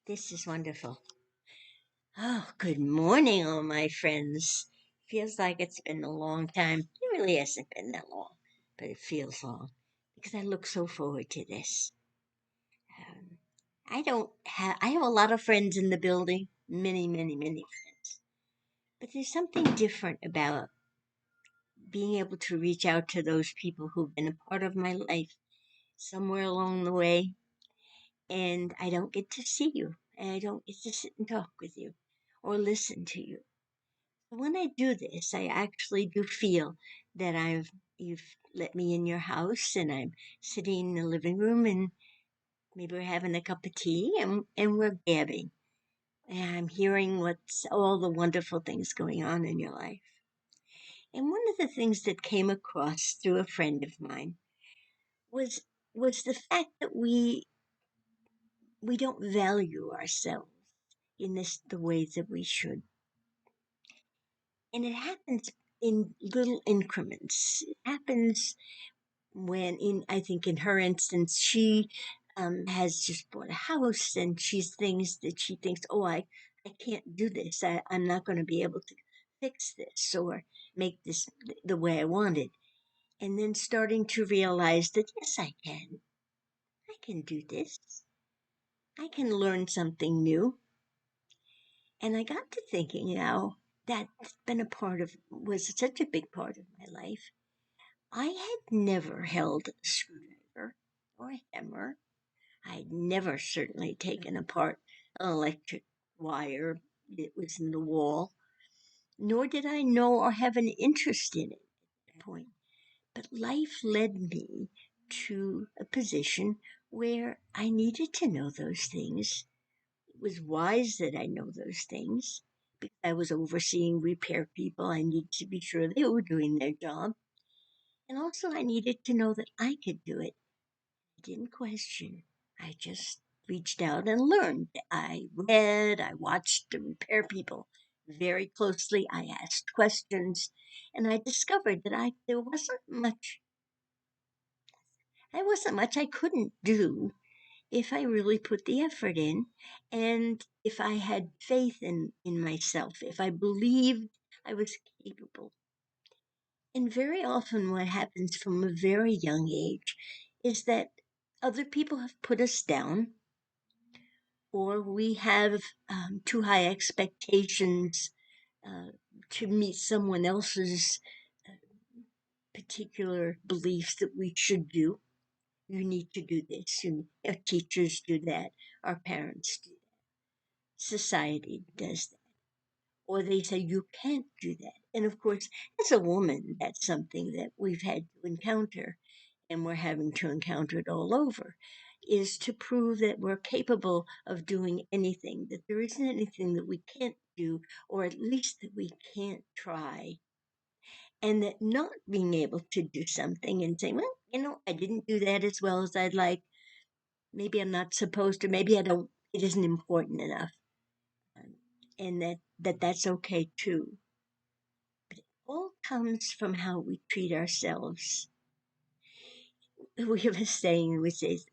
This is wonderful. Oh, good morning, all my friends. Feels like it's been a long time. It really hasn't been that long, but it feels long because I look so forward to this. Um, I have a lot of friends in the building, many, many, many friends. But there's something different about being able to reach out to those people who've been a part of my life somewhere along the way, and I don't get to see you, and I don't get to sit and talk with you or listen to you. When I do this, I actually do feel that you've let me in your house and I'm sitting in the living room and maybe we're having a cup of tea and we're gabbing. And I'm hearing what's all the wonderful things going on in your life. And one of the things that came across through a friend of mine was was the fact that we don't value ourselves in the ways that we should. And it happens in little increments. It happens when I think in her instance she has just bought a house and she's things that she thinks, oh, I can't do this. I'm not going to be able to fix this or make this the way I want it. And then starting to realize that yes, I can do this. I can learn something new. And I got to thinking now that's been a part of was such a big part of my life. I had never held a screwdriver or a hammer. I'd never certainly taken apart an electric wire that was in the wall, nor did I know or have an interest in it at that point. But life led me to a position where I needed to know those things. It was wise that I know those things because I was overseeing repair people. I needed to be sure they were doing their job. And also, I needed to know that I could do it. I didn't question. I just reached out and learned. I read, I watched the repair people very closely. I asked questions, and I discovered that there wasn't much I couldn't do if I really put the effort in, and if I had faith in myself, if I believed I was capable. And very often, what happens from a very young age is that other people have put us down, or we have too high expectations uh, to meet someone else's uh, particular beliefs that we should do. You need to do this. Our teachers do that. Our parents do that. Society does that. Or they say you can't do that. And of course, as a woman, that's something that we've had to encounter, and we're having to encounter it all over, is to prove that we're capable of doing anything, that there isn't anything that we can't do, or at least that we can't try. And that not being able to do something and saying, well, I didn't do that as well as I'd like. Maybe I'm not supposed to, maybe I don't, it isn't important enough. Um, and that's okay too. But it all comes from how we treat ourselves. We have a saying which says,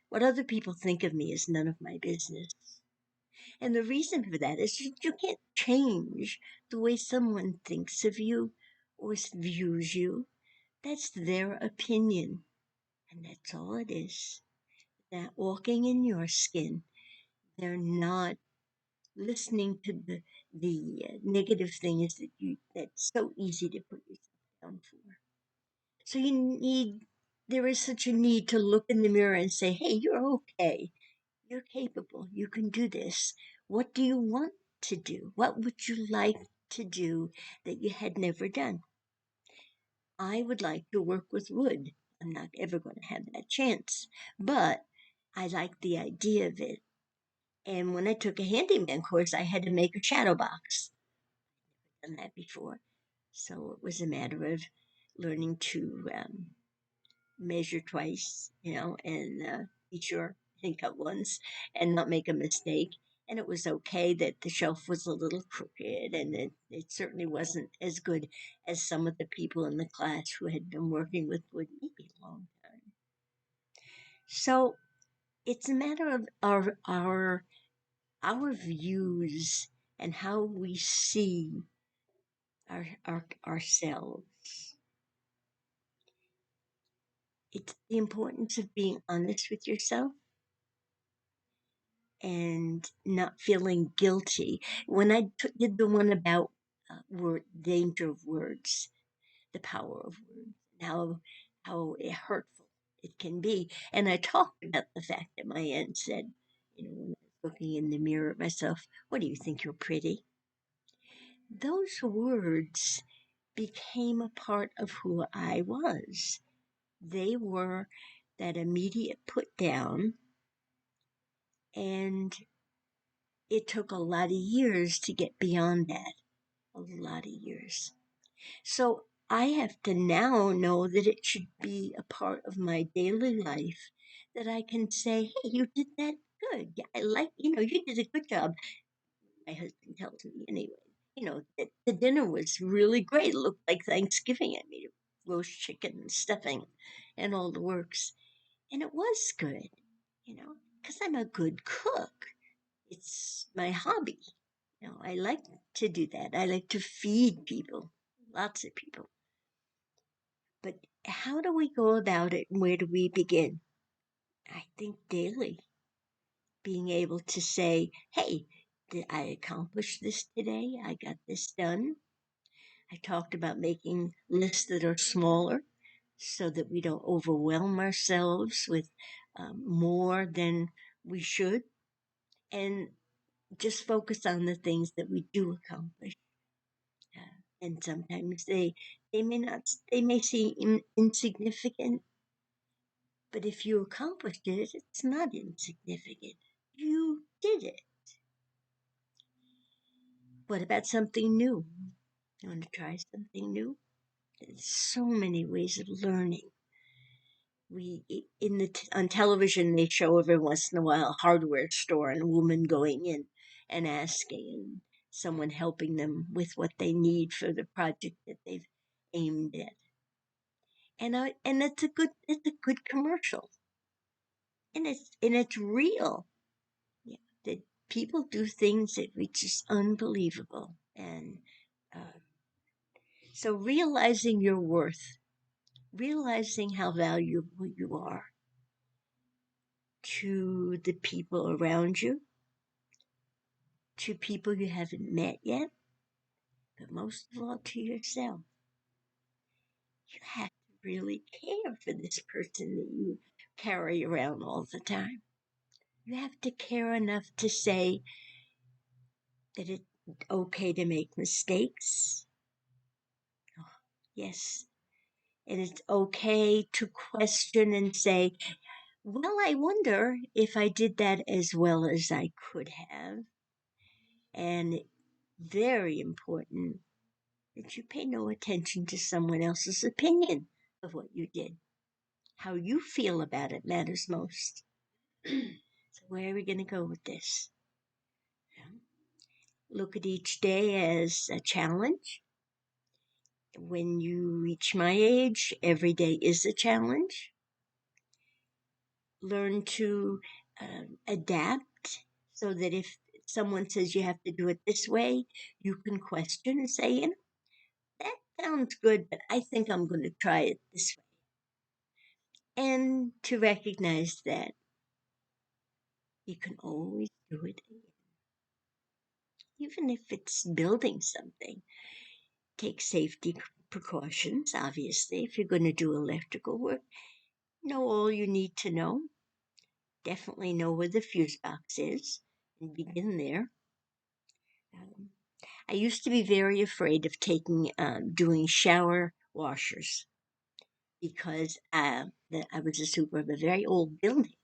what other people think of me is none of my business. And the reason for that is you can't change the way someone thinks of you or views you. That's their opinion. And that's all it is. That walking in your skin, they're not listening to the negative things that's so easy to put yourself down for. So there is such a need to look in the mirror and say, hey, you're okay. You're capable. You can do this. What do you want to do? What would you like to do that you had never done? I would like to work with wood. I'm not ever going to have that chance, but I like the idea of it. And when I took a handyman course, I had to make a shadow box. I've done that before. So it was a matter of learning to measure twice, and be sure and cut once and not make a mistake. And it was okay that the shelf was a little crooked, and it certainly wasn't as good as some of the people in the class who had been working with wood maybe a long time. So it's a matter of our our views and how we see ourselves. It's the importance of being honest with yourself and not feeling guilty. When did the one about danger of words, the power of words, and how hurtful it can be, and I talked about the fact that my aunt said, when I was looking in the mirror at myself, "What do you think? You're pretty." Those words became a part of who I was. They were that immediate put down, and it took a lot of years to get beyond that. A lot of years. So I have to now know that it should be a part of my daily life that I can say, "Hey, you did that good. Yeah, I like, you did a good job." My husband tells me anyway. The dinner was really great. It looked like Thanksgiving. I made roast chicken and stuffing and all the works. And it was good, because I'm a good cook. It's my hobby. I like to do that. I like to feed people, lots of people. But how do we go about it and where do we begin? I think daily, being able to say, "Hey, did I accomplish this today? I got this done." I talked about making lists that are smaller so that we don't overwhelm ourselves with more than we should, and just focus on the things that we do accomplish. And sometimes they may seem insignificant, but if you accomplished it, it's not insignificant. You did it. What about something new? You want to try something new? There's so many ways of learning. We on television they show every once in a while a hardware store and a woman going in and asking, and someone helping them with what they need for the project that they've aimed at. And it's a good commercial, and it's real. Yeah, that people do things that are just unbelievable, and uh, so realizing your worth, realizing how valuable you are to the people around you, to people you haven't met yet, but most of all to yourself. You have to really care for this person that you carry around all the time. You have to care enough to say that it's okay to make mistakes. Oh, yes. And it's okay to question and say, "Well, I wonder if I did that as well as I could have." And very important that you pay no attention to someone else's opinion of what you did. How you feel about it matters most. So, where are we going to go with this? Look at each day as a challenge. When you reach my age, every day is a challenge. Learn to adapt so that if someone says you have to do it this way, you can question and say, that sounds good, but I think I'm going to try it this way. And to recognize that you can always do it again. Even if it's building something, take safety precautions, obviously. If you're going to do electrical work, know all you need to know. Definitely know where the fuse box is and begin there. Um, I used to be very afraid of doing shower washers because I was a super of a very old building,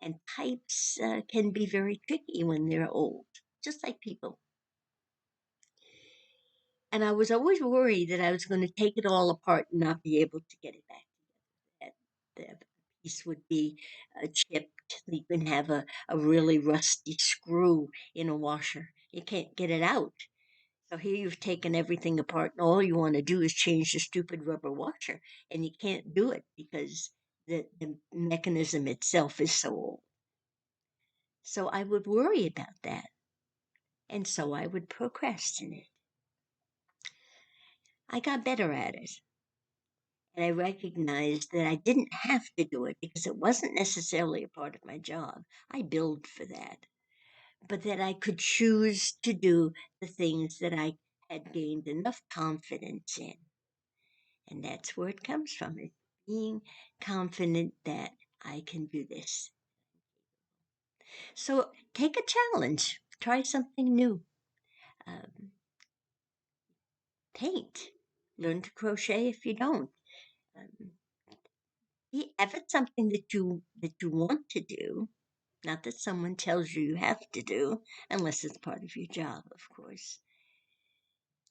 and pipes can be very tricky when they're old, just like people. And I was always worried that I was going to take it all apart and not be able to get it back together. That the piece would be chipped. You can have a really rusty screw in a washer. You can't get it out. So here you've taken everything apart, and all you want to do is change the stupid rubber washer, and you can't do it because the mechanism itself is so old. So I would worry about that. And so I would procrastinate. I got better at it. And I recognized that I didn't have to do it because it wasn't necessarily a part of my job. I billed for that. But that I could choose to do the things that I had gained enough confidence in. And that's where it comes from, it being confident that I can do this. So take a challenge, try something new. Um, Paint, learn to crochet if you don't. Um, if it's something that you want to do, not that someone tells you you have to do, unless it's part of your job, of course.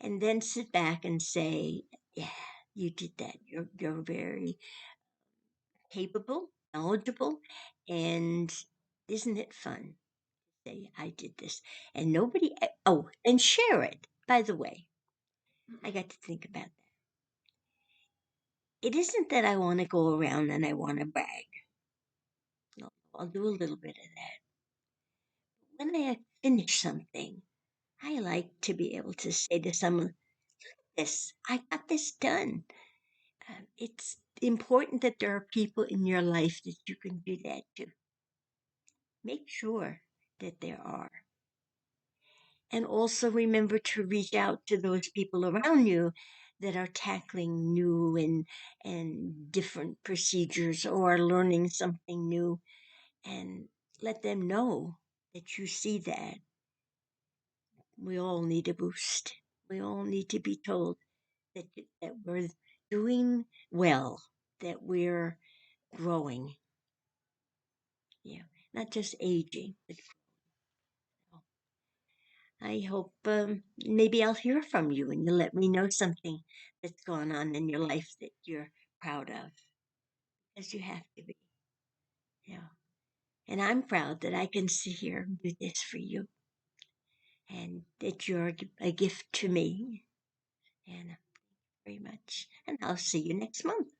And then sit back and say, "Yeah, you did that. You're very capable, knowledgeable, and isn't it fun?" Say, "I did this," and nobody. Oh, and share it. By the way, I got to think about that. It isn't that I want to go around and I want to brag. No, I'll do a little bit of that. When I finish something, I like to be able to say to someone, "This, I got this done." It's important that there are people in your life that you can do that to. Make sure that there are. And also remember to reach out to those people around you that are tackling new and different procedures or are learning something new, and let them know that you see that. We all need a boost. We all need to be told that we're doing well, that we're growing. Yeah, not just aging. But I hope maybe I'll hear from you and you'll let me know something that's gone on in your life that you're proud of, as you have to be. Yeah, and I'm proud that I can sit here and do this for you, and that you're a gift to me. And very much. And I'll see you next month.